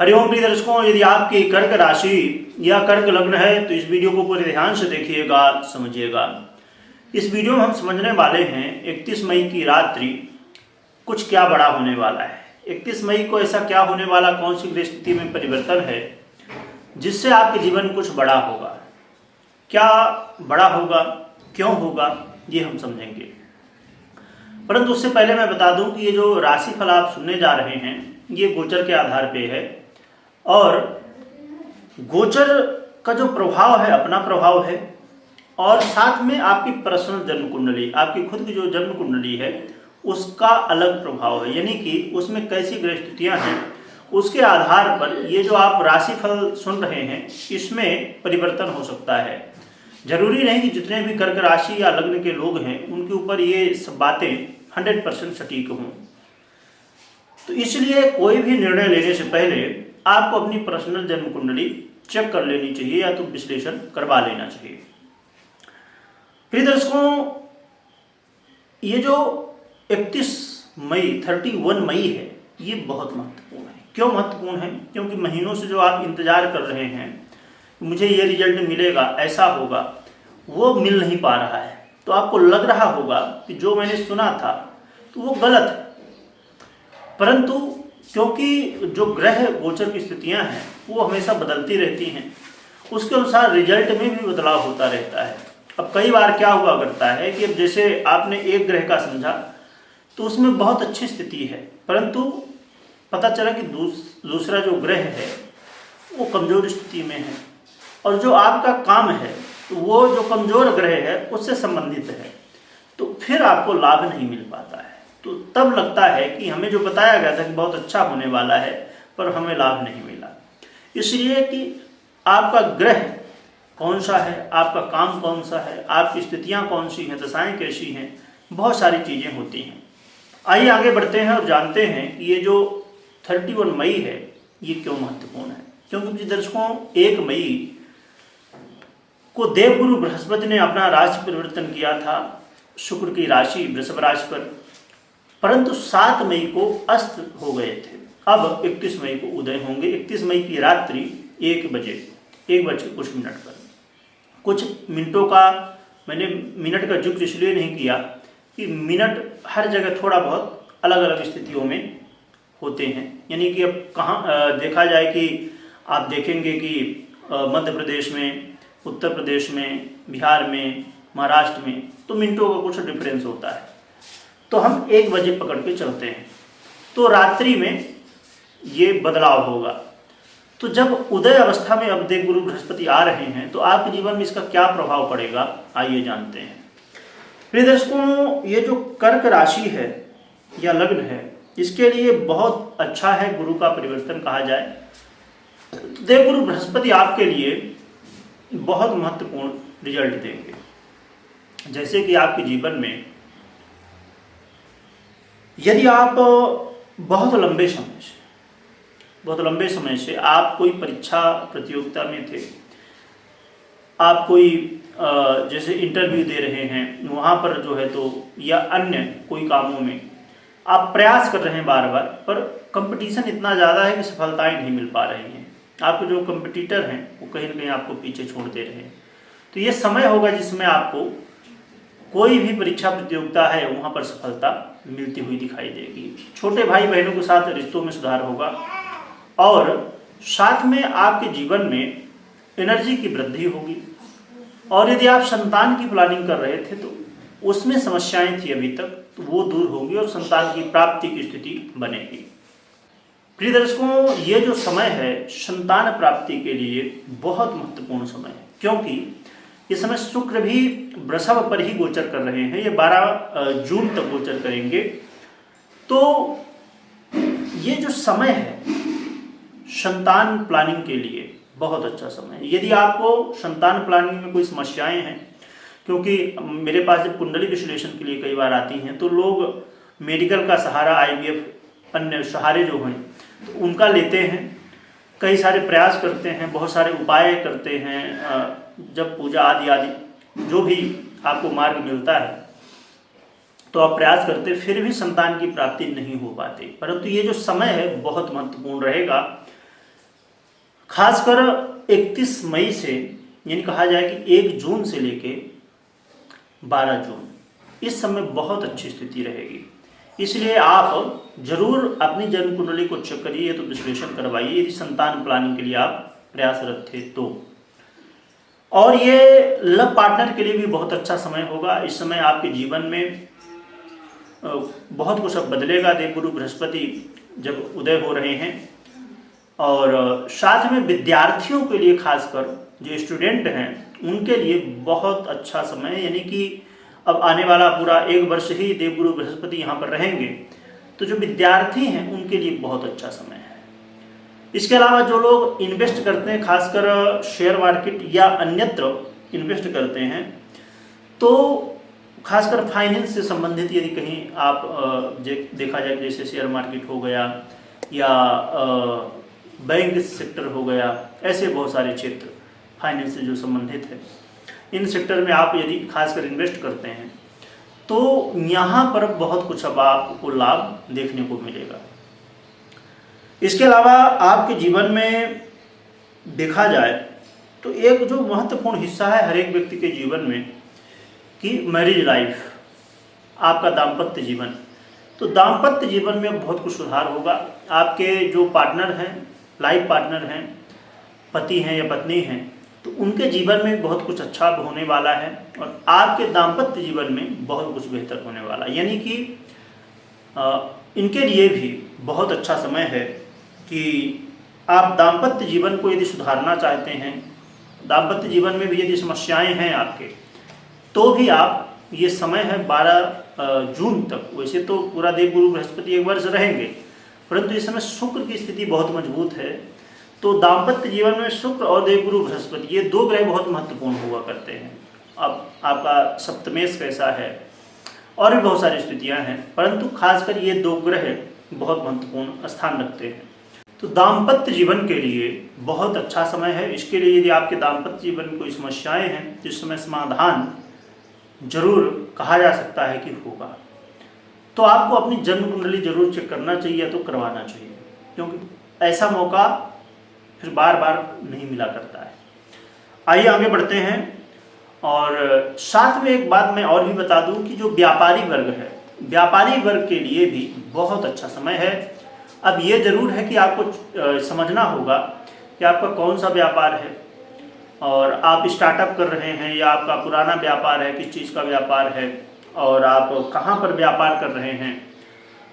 हरिओम प्रिय दर्शकों, यदि आपकी कर्क राशि या कर्क लग्न है तो इस वीडियो को पूरे ध्यान से देखिएगा, समझिएगा। इस वीडियो में हम समझने वाले हैं 31 मई की रात्रि कुछ क्या बड़ा होने वाला है। 31 मई को ऐसा क्या होने वाला, कौन सी ग्रह स्थिति में परिवर्तन है जिससे आपके जीवन में कुछ बड़ा होगा। क्या बड़ा होगा, क्यों होगा, ये हम समझेंगे। परंतु उससे पहले मैं बता दूं कि ये जो राशिफल आप सुनने जा रहे हैं ये गोचर के आधार पे है, और गोचर का जो प्रभाव है अपना प्रभाव है, और साथ में आपकी पर्सनल जन्म कुंडली, आपकी खुद की जो जन्म कुंडली है उसका अलग प्रभाव है। यानी कि उसमें कैसी ग्रह स्थितियां हैं उसके आधार पर ये जो आप राशिफल सुन रहे हैं इसमें परिवर्तन हो सकता है। जरूरी नहीं कि जितने भी कर्क राशि या लग्न के लोग हैं उनके ऊपर ये सब बातें 100% सटीक हों। तो इसलिए कोई भी निर्णय लेने से पहले आपको अपनी पर्सनल जन्म कुंडली चेक कर लेनी चाहिए या तो विश्लेषण करवा लेना चाहिए। प्रिय दर्शकों, ये जो 31 मई है ये बहुत महत्वपूर्ण है। क्यों महत्वपूर्ण है? क्योंकि महीनों से जो आप इंतजार कर रहे हैं मुझे ये रिजल्ट मिलेगा, ऐसा होगा, वो मिल नहीं पा रहा है। तो आपको लग रहा होगा कि जो मैंने सुना था तो वो गलत है। परंतु क्योंकि जो ग्रह गोचर की स्थितियां हैं वो हमेशा बदलती रहती हैं, उसके अनुसार रिजल्ट में भी बदलाव होता रहता है। अब कई बार क्या हुआ करता है कि अब जैसे आपने एक ग्रह का समझा तो उसमें बहुत अच्छी स्थिति है, परंतु पता चला कि दूसरा जो ग्रह है वो कमजोर स्थिति में है, और जो आपका काम है तो वो जो कमजोर ग्रह है उससे संबंधित है, तो फिर आपको लाभ नहीं मिल पाता है। तो तब लगता है कि हमें जो बताया गया था कि बहुत अच्छा होने वाला है पर हमें लाभ नहीं मिला। इसलिए कि आपका ग्रह कौन सा है, आपका काम कौन सा है, आपकी स्थितियां कौन सी हैं, दशाएं कैसी हैं, बहुत सारी चीज़ें होती हैं। आइए आगे बढ़ते हैं और जानते हैं कि ये जो 31 मई है ये क्यों महत्वपूर्ण है। क्योंकि दर्शकों, 1 मई को देवगुरु बृहस्पति ने अपना राशि परिवर्तन किया था शुक्र की राशि वृषभ राशि पर, परंतु 7 मई को अस्त हो गए थे। अब 31 मई को उदय होंगे। 31 मई की रात्रि 1 बजे कुछ मिनट पर। कुछ मिनटों का मैंने मिनट का जिक्र इसलिए नहीं किया कि मिनट हर जगह थोड़ा बहुत अलग अलग स्थितियों में होते हैं। यानी कि अब कहाँ देखा जाए कि आप देखेंगे कि मध्य प्रदेश में, उत्तर प्रदेश में, बिहार में, महाराष्ट्र में तो मिनटों का कुछ डिफरेंस होता है। तो हम 1 बजे पकड़ के चलते हैं, तो रात्रि में ये बदलाव होगा। तो जब उदय अवस्था में अब देवगुरु बृहस्पति आ रहे हैं तो आपके जीवन में इसका क्या प्रभाव पड़ेगा, आइए जानते हैं। प्रिय दर्शकों, ये जो कर्क राशि है या लग्न है इसके लिए बहुत अच्छा है, गुरु का परिवर्तन कहा जाए। देवगुरु बृहस्पति आपके लिए बहुत महत्वपूर्ण रिजल्ट देंगे। जैसे कि आपके जीवन में यदि आप बहुत लंबे समय से आप कोई परीक्षा प्रतियोगिता में थे, आप कोई जैसे इंटरव्यू दे रहे हैं वहाँ पर जो है तो, या अन्य कोई कामों में आप प्रयास कर रहे हैं बार बार, पर कंपटीशन इतना ज़्यादा है कि सफलताएं नहीं मिल पा रही हैं। आपके जो कंपटीटर हैं वो कहीं ना कहीं आपको पीछे छोड़ दे रहे हैं। तो ये समय होगा जिसमें आपको कोई भी परीक्षा प्रतियोगिता है वहाँ पर सफलता मिलती हुई दिखाई देगी। छोटे भाई बहनों के साथ रिश्तों में सुधार होगा, और साथ में आपके जीवन में एनर्जी की वृद्धि होगी। और यदि आप संतान की प्लानिंग कर रहे थे तो उसमें समस्याएं थी अभी तक, तो वो दूर होगी और संतान की प्राप्ति की स्थिति बनेगी। प्रिय दर्शकों, ये जो समय है संतान प्राप्ति के लिए बहुत महत्वपूर्ण समय है, क्योंकि इस समय शुक्र भी वृषभ पर ही गोचर कर रहे हैं। ये 12 जून तक गोचर करेंगे। तो ये जो समय है संतान प्लानिंग के लिए बहुत अच्छा समय है। यदि आपको संतान प्लानिंग में कोई समस्याएं हैं, क्योंकि मेरे पास जब कुंडली विश्लेषण के लिए कई बार आती हैं तो लोग मेडिकल का सहारा, IVF अन्य सहारे जो हैं तो उनका लेते हैं, कई सारे प्रयास करते हैं, बहुत सारे उपाय करते हैं, जब पूजा आदि जो भी आपको मार्ग मिलता है तो आप प्रयास करते, फिर भी संतान की प्राप्ति नहीं हो पाती। परंतु ये जो समय है बहुत महत्वपूर्ण रहेगा, खासकर 31 मई से, यानी कहा जाए कि 1 जून से लेके 12 जून, इस समय बहुत अच्छी स्थिति रहेगी। इसलिए आप जरूर अपनी जन्म कुंडली को चेक करिए, तो विश्लेषण करवाइए यदि संतान प्लानिंग के लिए आप प्रयासरत थे तो। और ये लव पार्टनर के लिए भी बहुत अच्छा समय होगा। इस समय आपके जीवन में बहुत कुछ अब बदलेगा। देवगुरु बृहस्पति जब उदय हो रहे हैं, और साथ में विद्यार्थियों के लिए, खासकर जो स्टूडेंट हैं उनके लिए बहुत अच्छा समय, यानी कि अब आने वाला पूरा 1 वर्ष ही देवगुरु बृहस्पति यहाँ पर रहेंगे, तो जो विद्यार्थी हैं उनके लिए बहुत अच्छा समय है। इसके अलावा जो लोग इन्वेस्ट करते हैं, खासकर शेयर मार्केट या अन्यत्र इन्वेस्ट करते हैं, तो खासकर फाइनेंस से संबंधित यदि कहीं आप देखा जाए, जैसे शेयर मार्केट हो गया या बैंक सेक्टर हो गया, ऐसे बहुत सारे क्षेत्र फाइनेंस से जो संबंधित है, इन सेक्टर में आप यदि खासकर इन्वेस्ट करते हैं तो यहाँ पर बहुत कुछ अब आपको लाभ देखने को मिलेगा। इसके अलावा आपके जीवन में देखा जाए तो एक जो महत्वपूर्ण हिस्सा है हर एक व्यक्ति के जीवन में कि मैरिज लाइफ, आपका दाम्पत्य जीवन, तो दाम्पत्य जीवन में बहुत कुछ सुधार होगा। आपके जो पार्टनर हैं, लाइफ पार्टनर हैं, पति हैं या पत्नी हैं, तो उनके जीवन में बहुत कुछ अच्छा होने वाला है, और आपके दाम्पत्य जीवन में बहुत कुछ बेहतर होने वाला है। यानी कि इनके लिए भी बहुत अच्छा समय है कि आप दाम्पत्य जीवन को यदि सुधारना चाहते हैं, दाम्पत्य जीवन में भी यदि समस्याएं हैं आपके, तो भी आप, ये समय है 12 जून तक। वैसे तो पूरा देवगुरु बृहस्पति 1 वर्ष रहेंगे, परंतु इस समय शुक्र की स्थिति बहुत मजबूत है, तो दाम्पत्य जीवन में शुक्र और देवगुरु बृहस्पति, ये 2 ग्रह बहुत महत्वपूर्ण हुआ करते हैं। अब आपका सप्तमेश कैसा है और भी बहुत सारी स्थितियां हैं, परंतु खासकर ये 2 ग्रह बहुत महत्वपूर्ण स्थान रखते हैं। तो दाम्पत्य जीवन के लिए बहुत अच्छा समय है। इसके लिए यदि आपके दाम्पत्य जीवन में कोई समस्याएं हैं तो इस समय समाधान जरूर कहा जा सकता है कि होगा। तो आपको अपनी जन्म कुंडली जरूर चेक करना चाहिए, तो करवाना चाहिए, क्योंकि ऐसा मौका फिर बार बार नहीं मिला करता है। आइए आगे बढ़ते हैं, और साथ में एक बात मैं और भी बता दूं कि जो व्यापारी वर्ग है, व्यापारी वर्ग के लिए भी बहुत अच्छा समय है। अब ये जरूर है कि आपको समझना होगा कि आपका कौन सा व्यापार है, और आप स्टार्टअप कर रहे हैं या आपका पुराना व्यापार है, किस चीज़ का व्यापार है, और आप कहाँ पर व्यापार कर रहे हैं,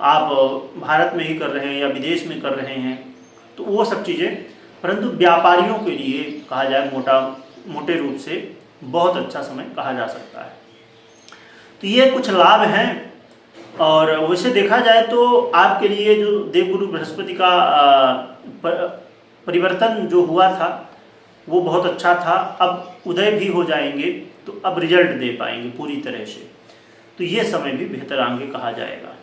आप भारत में ही कर रहे हैं या विदेश में कर रहे हैं, तो वो सब चीज़ें। परंतु व्यापारियों के लिए कहा जाए मोटे रूप से बहुत अच्छा समय कहा जा सकता है। तो ये कुछ लाभ हैं। और वैसे देखा जाए तो आपके लिए जो देवगुरु बृहस्पति का परिवर्तन जो हुआ था वो बहुत अच्छा था। अब उदय भी हो जाएंगे तो अब रिजल्ट दे पाएंगे पूरी तरह से, तो ये समय भी बेहतर आगे कहा जाएगा।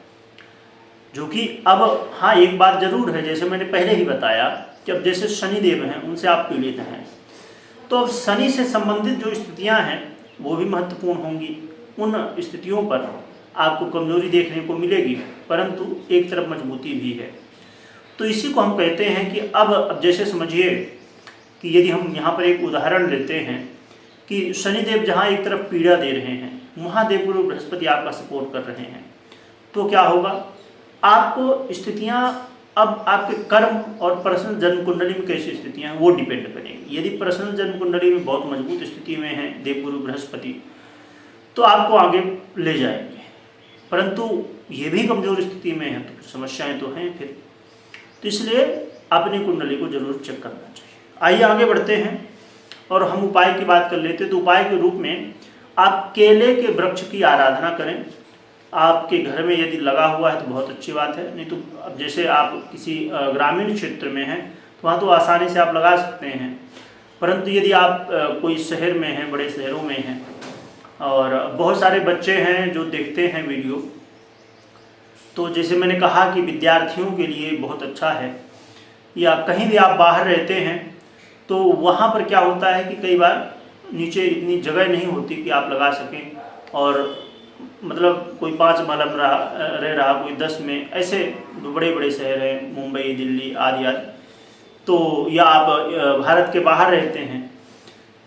जो कि अब हाँ, एक बात जरूर है, जैसे मैंने पहले ही बताया कि अब जैसे शनिदेव हैं उनसे आप पीड़ित हैं, तो अब शनि से संबंधित जो स्थितियां हैं वो भी महत्वपूर्ण होंगी। उन स्थितियों पर आपको कमजोरी देखने को मिलेगी, परंतु एक तरफ मजबूती भी है। तो इसी को हम कहते हैं कि अब जैसे समझिए कि यदि हम यहाँ पर एक उदाहरण लेते हैं कि शनिदेव जहाँ एक तरफ पीड़ा दे रहे हैं, वहाँ देवगुरु बृहस्पति आपका सपोर्ट कर रहे हैं, तो क्या होगा, आपको स्थितियाँ अब आपके कर्म और पर्सनल जन्म कुंडली में कैसी स्थितियाँ हैं वो डिपेंड करेंगी। यदि पर्सनल जन्म कुंडली में बहुत मजबूत स्थिति में है देवगुरु बृहस्पति, तो आपको आगे ले जाएंगे, परंतु ये भी कमजोर स्थिति में है तो समस्याएं तो हैं फिर। तो इसलिए अपनी कुंडली को जरूर चेक करना चाहिए। आइए आगे बढ़ते हैं और हम उपाय की बात कर लेते हैं। तो उपाय के रूप में आप केले के वृक्ष की आराधना करें। आपके घर में यदि लगा हुआ है तो बहुत अच्छी बात है, नहीं तो अब जैसे आप किसी ग्रामीण क्षेत्र में हैं तो वहाँ तो आसानी से आप लगा सकते हैं, परंतु यदि आप कोई शहर में हैं, बड़े शहरों में हैं, और बहुत सारे बच्चे हैं जो देखते हैं वीडियो, तो जैसे मैंने कहा कि विद्यार्थियों के लिए बहुत अच्छा है, या कहीं भी आप बाहर रहते हैं तो वहाँ पर क्या होता है कि कई बार नीचे इतनी जगह नहीं होती कि आप लगा सकें, और मतलब कोई 5 महल में रह रहा, कोई 10 में, ऐसे बड़े बड़े शहर हैं, मुंबई, दिल्ली आदि आदि, तो या आप भारत के बाहर रहते हैं,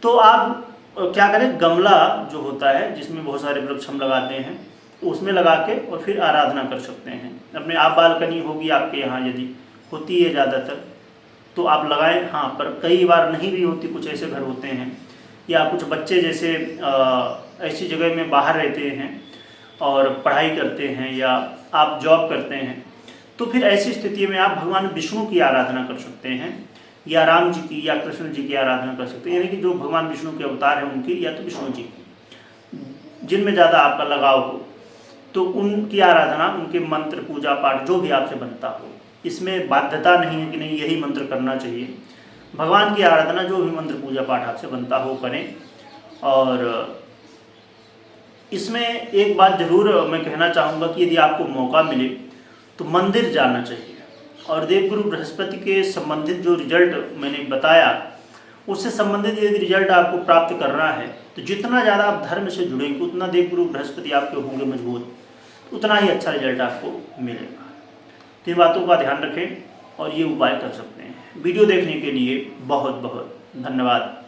तो आप क्या करें, गमला जो होता है जिसमें बहुत सारे वृक्ष हम लगाते हैं, तो उसमें लगा के और फिर आराधना कर सकते हैं अपने। आप बालकनी होगी आपके यहाँ, यदि होती है ज़्यादातर तो आप लगाएं। हाँ, पर कई बार नहीं भी होती, कुछ ऐसे घर होते हैं या कुछ बच्चे जैसे ऐसी जगह में बाहर रहते हैं और पढ़ाई करते हैं या आप जॉब करते हैं, तो फिर ऐसी स्थिति में आप भगवान विष्णु की आराधना कर सकते हैं या राम जी की या कृष्ण जी की आराधना कर सकते हैं, यानी कि जो भगवान विष्णु के अवतार हैं उनकी या तो विष्णु जी की, जिनमें ज़्यादा आपका लगाव हो तो उनकी आराधना, उनके मंत्र पूजा पाठ जो भी आपसे बनता हो। इसमें बाध्यता नहीं है कि नहीं यही मंत्र करना चाहिए। भगवान की आराधना जो भी मंत्र पूजा पाठ आपसे बनता हो करें। और इसमें एक बात ज़रूर मैं कहना चाहूँगा कि यदि आपको मौका मिले तो मंदिर जाना चाहिए, और देवगुरु बृहस्पति के संबंधित जो रिजल्ट मैंने बताया उससे संबंधित यदि रिजल्ट आपको प्राप्त करना है तो जितना ज़्यादा आप धर्म से जुड़ेंगे उतना देवगुरु बृहस्पति आपके होंगे मजबूत, उतना ही अच्छा रिजल्ट आपको मिलेगा। तो इन बातों का ध्यान रखें और ये उपाय कर सकते हैं। वीडियो देखने के लिए बहुत बहुत धन्यवाद।